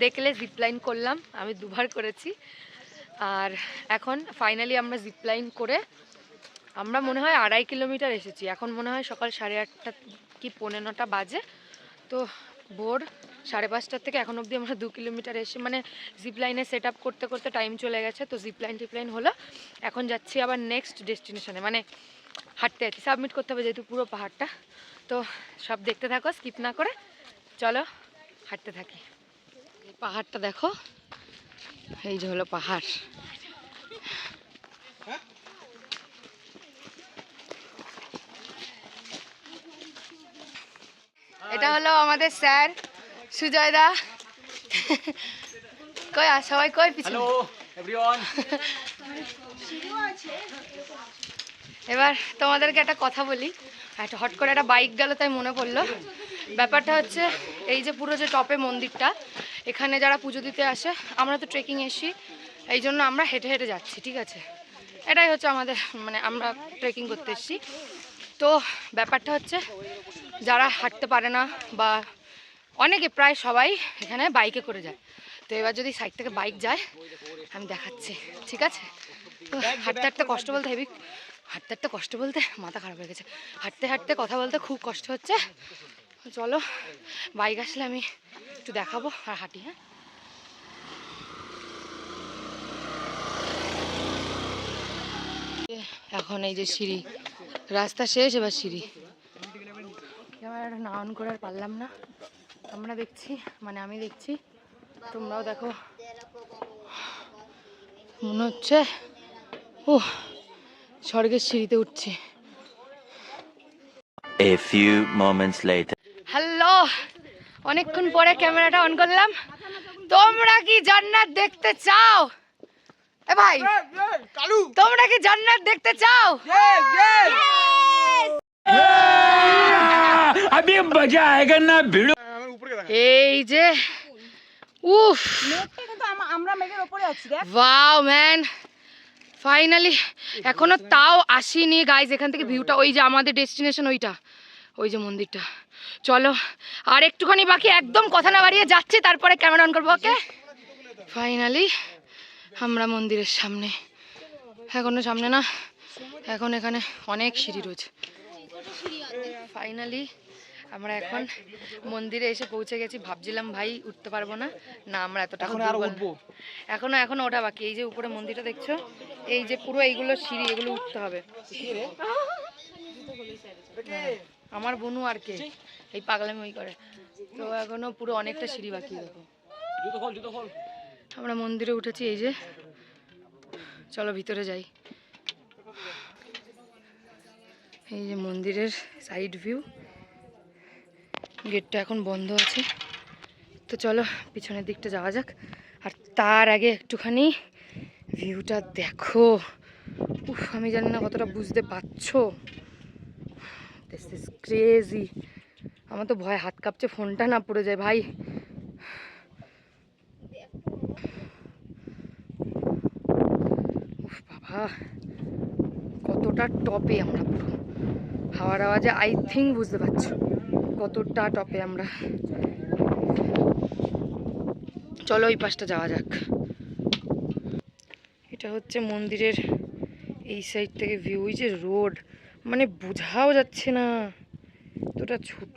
দেখলে জিপলাইন করলাম, আমি দুবার করেছি। আর এখন ফাইনালি আমরা জিপলাইন করে আমরা মনে হয় 2.5 কিলোমিটার এসেছি। এখন মনে হয় সকাল 8:30 কি 9:15 বাজে। তো ভোর 5:30 থেকে এখন অবধি আমরা 2 কিলোমিটার এসে মানে জিপলাইনে সেট আপ করতে করতে টাইম চলে গেছে। তো জিপলাইন হলো, এখন যাচ্ছি আবার নেক্সট ডেস্টিনেশনে, মানে হাঁটতে যাচ্ছি, সাবমিট করতে হবে যেহেতু পুরো পাহাড়টা। তো সব দেখতে থাকো স্কিপ না করে, চলো হাঁটতে থাকি। পাহাড়টা দেখো, এই যে হলো পাহাড়। এটা হলো আমাদের স্যার সুজয় দা। কই সবাই কই পিছনে। Hello everyone. এবার তোমাদেরকে একটা কথা বলি, একটা হট করে একটা বাইক গেল তাই মনে পড়লো। ব্যাপারটা হচ্ছে এই যে পুরো যে টপে মন্দিরটা, এখানে যারা পুজো দিতে আসে, আমরা তো ট্রেকিং এসছি, এই জন্য আমরা হেঁটে হেঁটে যাচ্ছি, ঠিক আছে? এটাই হচ্ছে আমাদের, মানে আমরা ট্রেকিং করতে এসছি। তো ব্যাপারটা হচ্ছে যারা হাঁটতে পারে না বা অনেকে, প্রায় সবাই এখানে বাইকে করে যায়। তো এবার যদি সাইড থেকে বাইক যায় আমি দেখাচ্ছি, ঠিক আছে? তো হাঁটতে হাঁটতে কষ্ট বলতে হেভি, হাঁটতে হাঁটতে কষ্ট বলতে মাথা খারাপ হয়ে গেছে, হাঁটতে হাঁটতে কথা বলতে খুব কষ্ট হচ্ছে। চলো বাইক আসলে আমি একটু দেখাবো আর হাঁটি। হ্যাঁ, এখন এই যে সিঁড়ি, রাস্তা শেষ, এবার সিঁড়ি। ক্যামেরাটা না অন করে আর পারলাম না। আমরা দেখছি, মানে আমি দেখছি, তোমরাও দেখো, মনে হচ্ছে ও স্বর্গের সিঁড়িতে উঠছি। A few moments later. Hello, অনেকক্ষণ পরে ক্যামেরাটা অন করলাম। তোমরা কি জান্নাত দেখতে চাও? এ ভাই, তোমরা কি জান্নাত দেখতে চাও? अभी मजा आएगा ना भिड़ो। এই যে উফ, আমরা মেঘের উপরে আছি দেখ। Wow man, finally. এখনো তাও আসিনি গাইজ, এখান থেকে ভিউটা, ওই যে আমাদের ডেস্টিনেশন, ওইটা, ওই যে মন্দিরটা। চলো আর একটুখানি বাকি, একদম কথা না বাড়িয়ে যাচ্ছি, তারপরে ক্যামেরা অন করবো। ওকে, ফাইনালি আমরা মন্দিরের সামনে। এখনো সামনে না, এখন এখানে অনেক সিঁড়ি রয়েছে। ফাইনালি আমরা এখন মন্দিরে এসে পৌঁছে গেছি। ভাবছিলাম ভাই উঠতে পারবো না, না আমরা এতটা উঠবো, এখনো ওঠা বাকি। এই যে উপরে মন্দিরটা দেখছো, এই যে পুরো এইগুলো সিঁড়ি, এগুলো উঠতে হবে। আমার বনু আর কে এই পাগলামি ওই করে, তো এখনো পুরো অনেকটা সিঁড়ি বাকি। দেখো আমরা মন্দিরে উঠেছি, এই যে, চলো ভিতরে যাই। এই যে মন্দিরের সাইড ভিউ, গেটটা এখন বন্ধ আছে। তো চলো পিছনের দিকটা যাওয়া যাক। আর তার আগে একটুখানি ভিউটা দেখো। উফ, আমি জানি না কতটা বুঝতে পারছো। This is crazy. আমার তো ভয় হাত কাঁপছে, ফোনটা না পড়ে যায় ভাই। উফ বাবা, কতটা টপে আমরা পুরো, হাওয়ার আওয়াজে আই থিঙ্ক বুঝতে পারছো কতটা টপে আমরা। চলো ওই পাশটা যাওয়া যাক। এটা হচ্ছে মন্দিরের এই সাইড থেকে ভিউ। ওই যে রোড, মানে বোঝাও যাচ্ছে না, এতটা ছোট।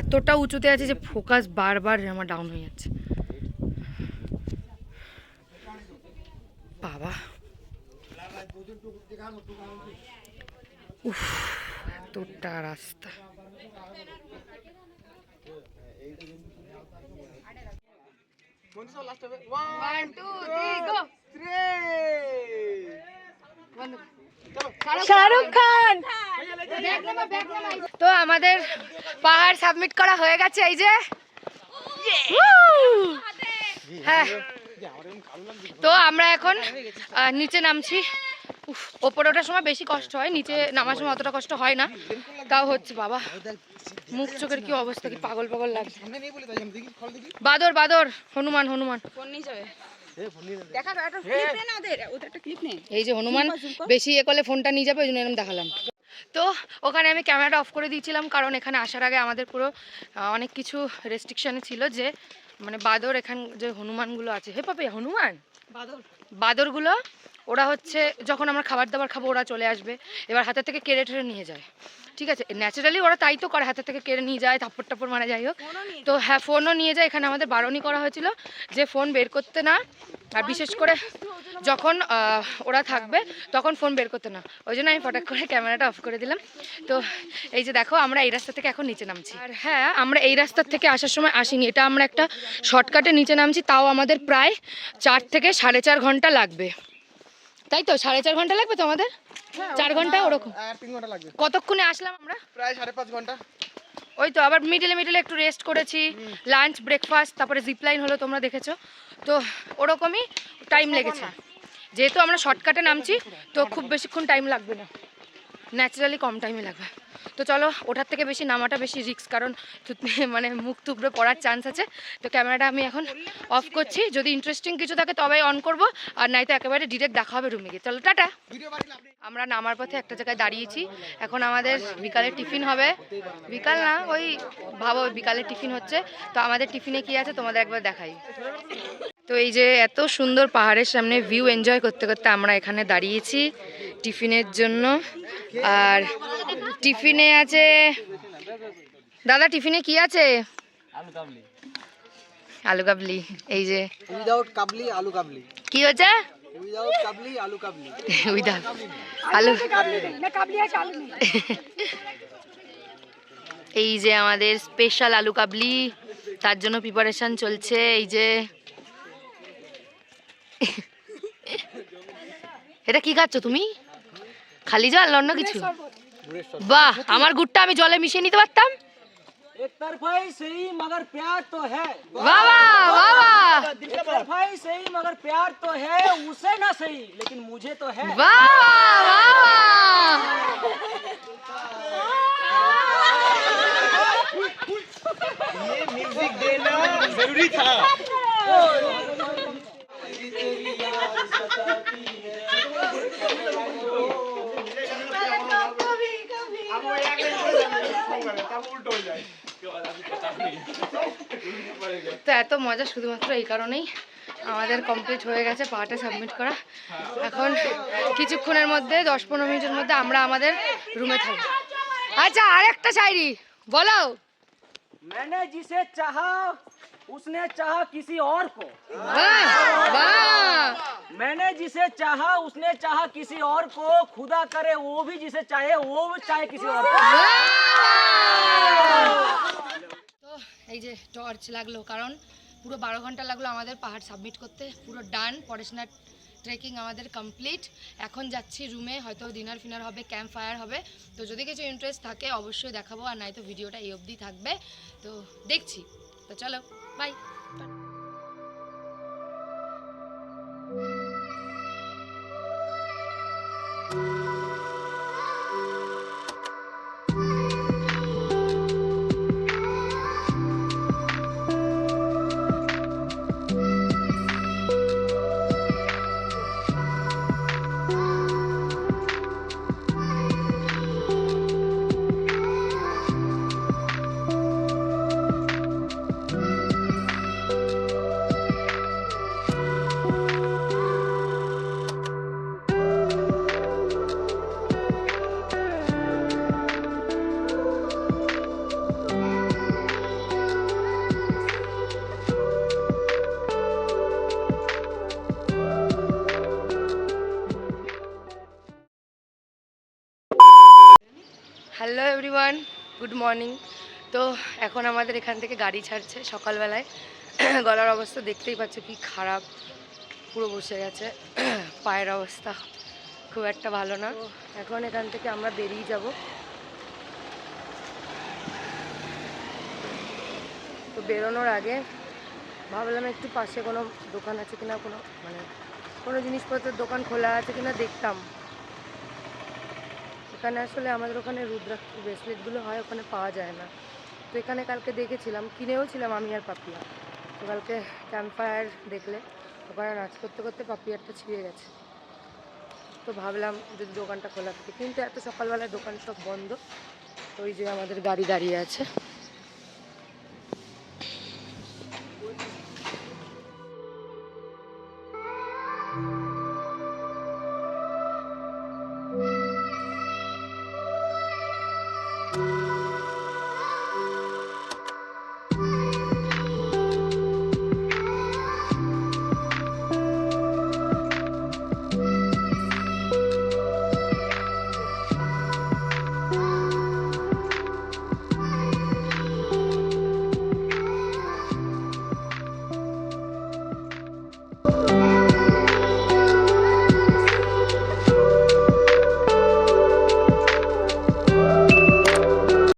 এতটা উঁচুতে আছে যে ফোকাস বারবার আমার ডাউন হয়ে যাচ্ছে। বাবা, উফ, এতটা রাস্তা। শাহরুখ খান। তো আমাদের পাহাড় সাবমিট করা হয়ে গেছে, এই যে। হ্যাঁ, তো আমরা এখন নিচে নামছি। ওপরে ওঠার সময় বেশি কষ্ট হয়, নিচে নামার সময় অতটা কষ্ট হয় না। তাও হচ্ছে বাবা, মুখ চোখের কি অবস্থা, কি পাগল পাগল লাগছে। বাদর বাদর, হনুমান হনুমান, এই যে হনুমান বেশি এ করলে ফোনটা নিয়ে যাবে, ওই জন্য এরকম দেখালাম। তো ওখানে আমি ক্যামেরাটা অফ করে দিয়েছিলাম, কারণ এখানে আসার আগে আমাদের পুরো অনেক কিছু রেস্ট্রিকশানে ছিল, যে মানে বাদর, এখান যে হনুমানগুলো আছে, হে পাপে হনুমান বাদরগুলো, ওরা হচ্ছে যখন আমরা খাবার দাবার খাবো ওরা চলে আসবে, এবার হাতের থেকে কেড়ে টেড়ে নিয়ে যায়। ঠিক আছে, ন্যাচারালি ওরা তাই তো করে, হাতের থেকে কেড়ে নিয়ে যায়, থাপ্পড় টাপ্পড় মারা, যাই হোক। তো হ্যাঁ, ফোনও নিয়ে যায়। এখানে আমাদের বারণই করা হয়েছিল যে ফোন বের করতে না, আর বিশেষ করে যখন ওরা থাকবে তখন ফোন বের করতে না। ওই জন্য আমি ফটাক করে ক্যামেরাটা অফ করে দিলাম। তো এই যে দেখো, আমরা এই রাস্তা থেকে এখন নিচে নামছি। আর হ্যাঁ, আমরা এই রাস্তার থেকে আসার সময় আসিনি, এটা আমরা একটা শর্টকাটে নিচে নামছি, তাও আমাদের প্রায় 4 থেকে 4.5 ঘন্টা লাগবে। তাই তো 4.5 ঘন্টা লাগবে তো আমাদের, 4 ঘন্টা ওরকম। 3 ঘন্টা লাগবে। কতক্ষণে আসলাম আমরা? প্রায় 5.5 ঘন্টা। ওই তো, আবার মিডলে একটু রেস্ট করেছি, লাঞ্চ, ব্রেকফাস্ট, তারপরে জিপলাইন হলো, তোমরা দেখেছো তো, ওরকমই টাইম লেগেছে। যেহেতু আমরা শর্টকাটে নামছি তো খুব বেশিক্ষণ টাইম লাগবে না, ন্যাচারালি কম টাইমে লাগবে। তো চলো, ওঠার থেকে বেশি নামাটা বেশি রিস্ক, কারণ মানে মুখ টুকরে পড়ার চান্স আছে। তো ক্যামেরাটা আমি এখন অফ করছি, যদি ইন্টারেস্টিং কিছু থাকে তবে অন করব, আর নাই তো একেবারে ডিরেক্ট দেখা হবে রুমে গিয়ে। চলো টাটা। আমরা নামার পথে একটা জায়গায় দাঁড়িয়েছি, এখন আমাদের বিকালের টিফিন হবে। বিকাল না, ওই ভাবো বিকালের টিফিন হচ্ছে। তো আমাদের টিফিনে কি আছে তোমাদের একবার দেখাই। তো এই যে এত সুন্দর পাহাড়ের সামনে ভিউ এনজয় করতে করতে আমরা এখানে দাঁড়িয়েছি টিফিনের জন্য। আর টিফিনে আছে, দাদা টিফিনে কি আছে? আলু কাবলি। এই যে উইদাউট কাবলি, আলু কাবলি। কি হচ্ছে? উইদাউট কাবলি, আলু কাবলি। উইদাউট আলু। এই যে আমাদের স্পেশাল আলু কাবলি, তার জন্য প্রিপারেশন চলছে। এই যে এটা কি খাচ্ছ তুমি? খালি জল, অন্য কিছু? বাহ, আমার গুড়টা আমি জলে মিশিয়ে নিতে পারতাম। एक तरफाई सही मगर प्यार तो है। বাবা বাবা एक तरफाई सही मगर प्यार तो है, उसे ना सही लेकिन मुझे तो है। বাবা ये म्यूजिक देना जरूरी था। তো এত মজা শুধুমাত্র এই কারণেই, আমাদের কমপ্লিট হয়ে গেছে পার্টে সাবমিট করা। এখন কিছুক্ষণের মধ্যে 10-15 মিনিটের মধ্যে আমরা আমাদের রুমে থাকবো। আচ্ছা, আরেকটা শায়রি বলো। मैंने जिसे चाहा उसने चाहा किसी और को। বাহ বাহ, मैंने जिसे चाहा उसने चाहा किसी और को, खुदा करे वो भी जिसे चाहे वो भी चाहे किसी और को। তো এই যে টর্চ লাগলো, কারণ পুরো 12 ঘন্টা লাগলো আমাদের পাহাড় সাবমিট করতে। পুরো ডান, পড়াশোনার ট্রেকিং আমাদের কমপ্লিট। এখন যাচ্ছি রুমে, হয়তো ডিনার ফিনার হবে, ক্যাম্প ফায়ার হবে। তো যদি কিছু ইন্টারেস্ট থাকে অবশ্যই দেখাবো, আর নাই তো ভিডিওটা এই অবধি থাকবে। তো দেখছি, তো চলো bye. Hello everyone, good morning. তো এখন আমাদের এখান থেকে গাড়ি ছাড়ছে সকালবেলায়। গলার অবস্থা দেখতেই পাচ্ছ কি খারাপ, পুরো বসে গেছে। পায়ের অবস্থা খুব একটা ভালো না। এখন এখান থেকে আমরা বেরিয়ে যাব। তো বেরোনোর আগে ভাবলাম একটু পাশে কোনো দোকান আছে কিনা, কোনো জিনিসপত্রের দোকান খোলা আছে কিনা দেখতাম। এখানে আসলে আমাদের ওখানে রুদ্রাক্ষ ব্রেসলেটগুলো হয়, ওখানে পাওয়া যায় না। তো এখানে কালকে দেখেছিলাম, কিনেও ছিলাম আমি আর পাপিয়া। তো কালকে ক্যাম্প ফায়ার দেখলে ওখানে নাচ করতে করতে পাপিয়ারটা ছিঁড়ে গেছে। তো ভাবলাম যদি দোকানটা খোলা থাকে, কিন্তু এত সকালবেলায় দোকান সব বন্ধ। তো ওই যে আমাদের গাড়ি দাঁড়িয়ে আছে।